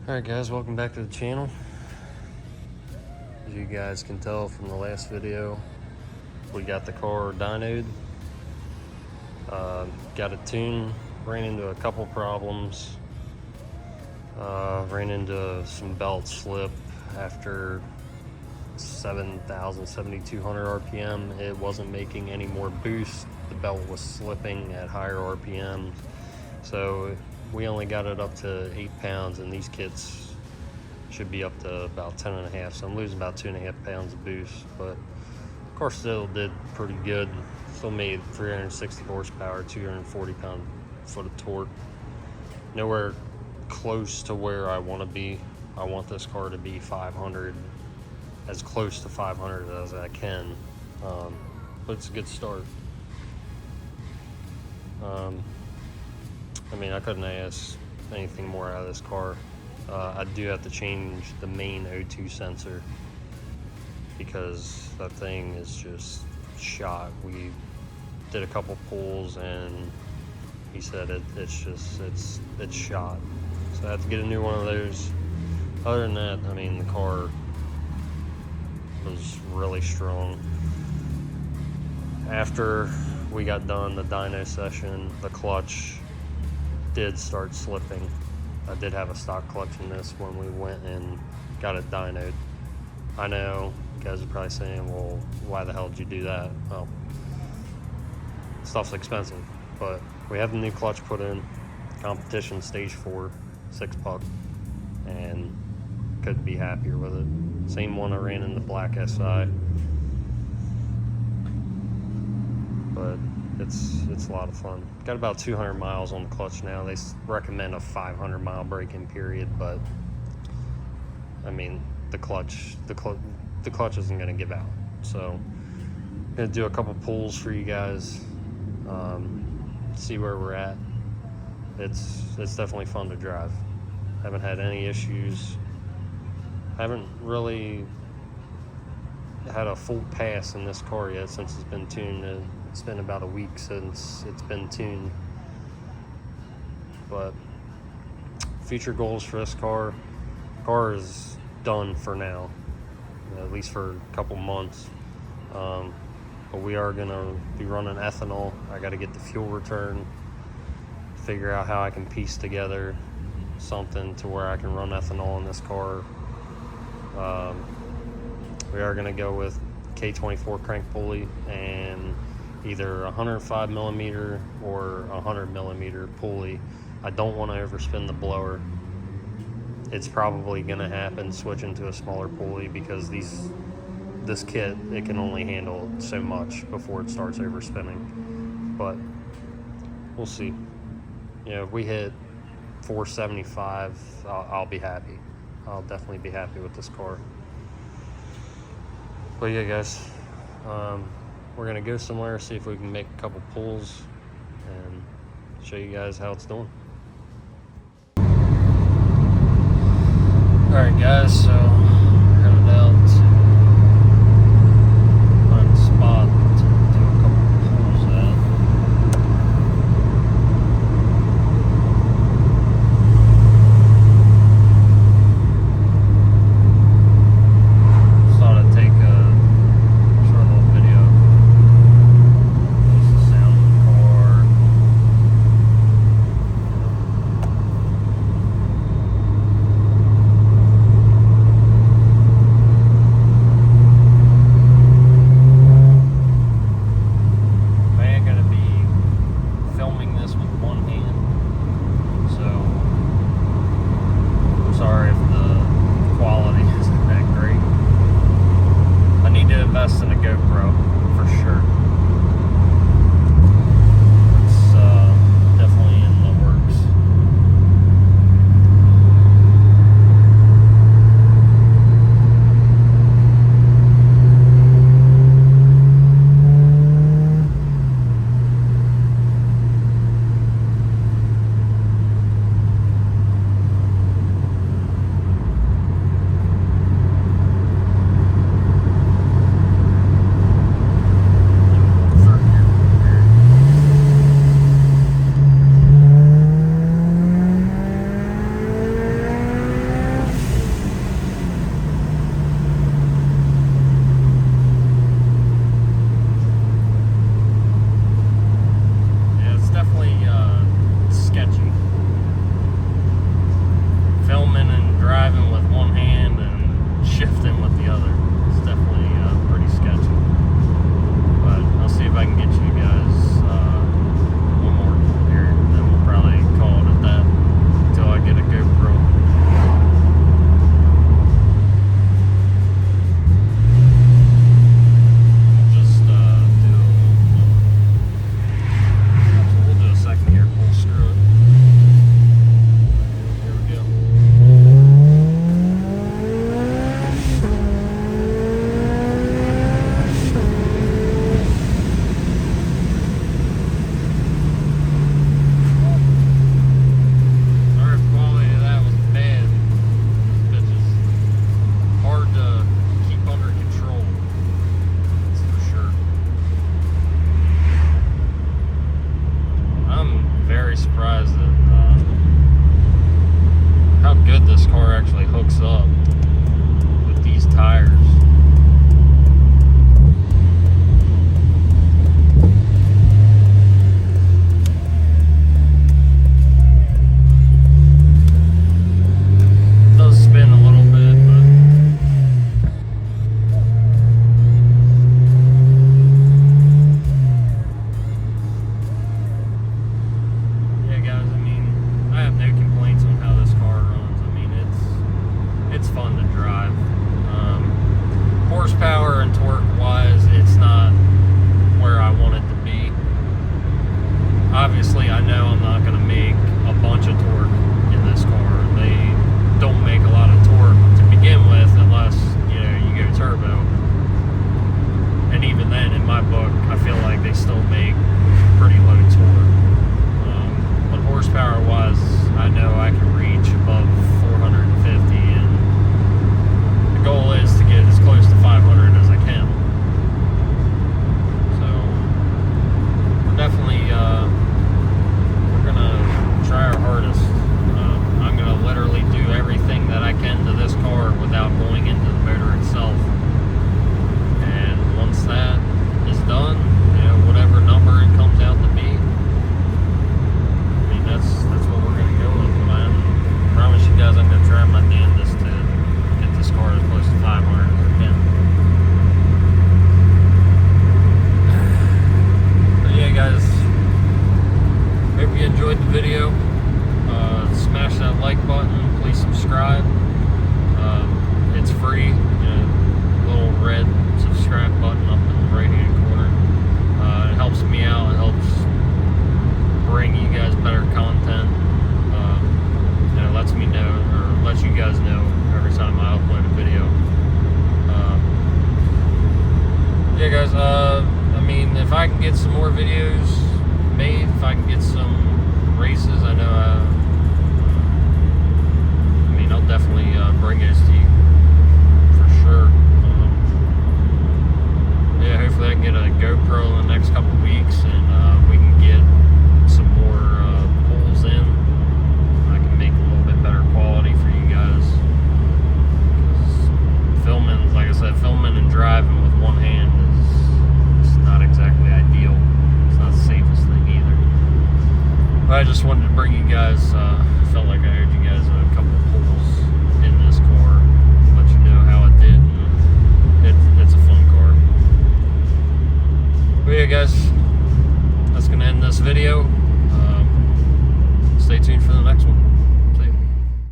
Alright guys, welcome back to the channel. As you guys can tell from the last video, we got the car dynoed, got it tuned, ran into a couple problems, ran into some belt slip after 7,200 RPM. It wasn't making any more boost, the belt was slipping at higher RPMs, so we only got it up to 8 pounds, and these kits should be up to about 10.5, so I'm losing about 2.5 pounds of boost, but the car still did pretty good. Still made 360 horsepower, 240 pound-foot of torque. Nowhere close to where I want to be. I want this car to be 500, as close to 500 as I can, but it's a good start. I mean, I couldn't ask anything more out of this car. I do have to change the main O2 sensor because that thing is just shot. We did a couple pulls and he said it's shot. So I have to get a new one of those. Other than that, I mean, the car was really strong. After we got done the dyno session, the clutch did start slipping. I did have a stock clutch in this when we went and got it dynoed. I know you guys are probably saying, well, why the hell did you do that? Well, stuff's expensive, but we have the new clutch put in, competition stage 4, 6-puck, and couldn't be happier with it. Same one I ran in the black SI, but it's a lot of fun. Got about 200 miles on the clutch now. They recommend a 500 mile break-in period, but I mean, the clutch isn't going to give out. So I'm going to do a couple pulls for you guys, see where we're at. It's definitely fun to drive. Haven't had any issues. Haven't really had a full pass in this car yet since it's been tuned. It's been about a week since it's been tuned. But future goals for this car is done for now, at least for a couple months. But we are gonna be running ethanol. I got to get the fuel return, figure out how I can piece together something to where I can run ethanol in this car. We are gonna go with K24 crank pulley and either 105 millimeter or 100 millimeter pulley. I don't want to overspin the blower. It's probably going to happen switching to a smaller pulley because this kit, it can only handle so much before it starts overspinning. But we'll see. You know, if we hit 475, I'll be happy. I'll definitely be happy with this car. But yeah, guys, we're gonna go somewhere, see if we can make a couple pulls and show you guys how it's doing. Alright guys, so headed out to find a spot to do a couple pulls at. Thought I'd take a short little video. Just the sound of the car. backs up with these tires. It does spin a little bit, but yeah, guys, I mean, I have no complaints on how this car runs. I mean, it's fun to drive. Horsepower and torque wise, it's not where I want it to be. Obviously, I know I'm not going to make a bunch of torque in this car. They don't make a lot of torque to begin with unless, you know, you go turbo. And even then, in my book, I feel like they still make pretty low torque. But horsepower wise, I know I can reach above 450, and the goal is to get as close to 500 as I can. So we're definitely we're gonna try our hardest. I'm gonna literally do everything that I can to this car without going into the motor itself. And once that is done, you know, whatever number it comes out to be, I mean, that's what we're gonna go with. Man, I promise you guys, I'm gonna try my damnedest to get this car as close to 500 as I can. But yeah, guys, hope you enjoyed the video. Smash that like button. Please subscribe. It's free. You know, little red subscribe button up in the right hand corner. It helps me out. It helps bring you guys better content. You know, lets me know, or lets you guys know every time I upload a video. Yeah, guys. I mean, if I can get some more videos made, if I can get some races, I know. I'll definitely bring those to you for sure. Yeah, hopefully I can get a GoPro in the next couple weeks, and we can get some more pulls in. I can make a little bit better quality for you guys. 'Cause filming, like I said, filming and driving with one hand is not exactly ideal. It's not the safest thing either. But I just wanted to bring you guys. Felt like I owed you guys a couple pulls in this car, let you know how it did. And it's a fun car. But yeah, guys, that's gonna end this video. Stay tuned for the next one.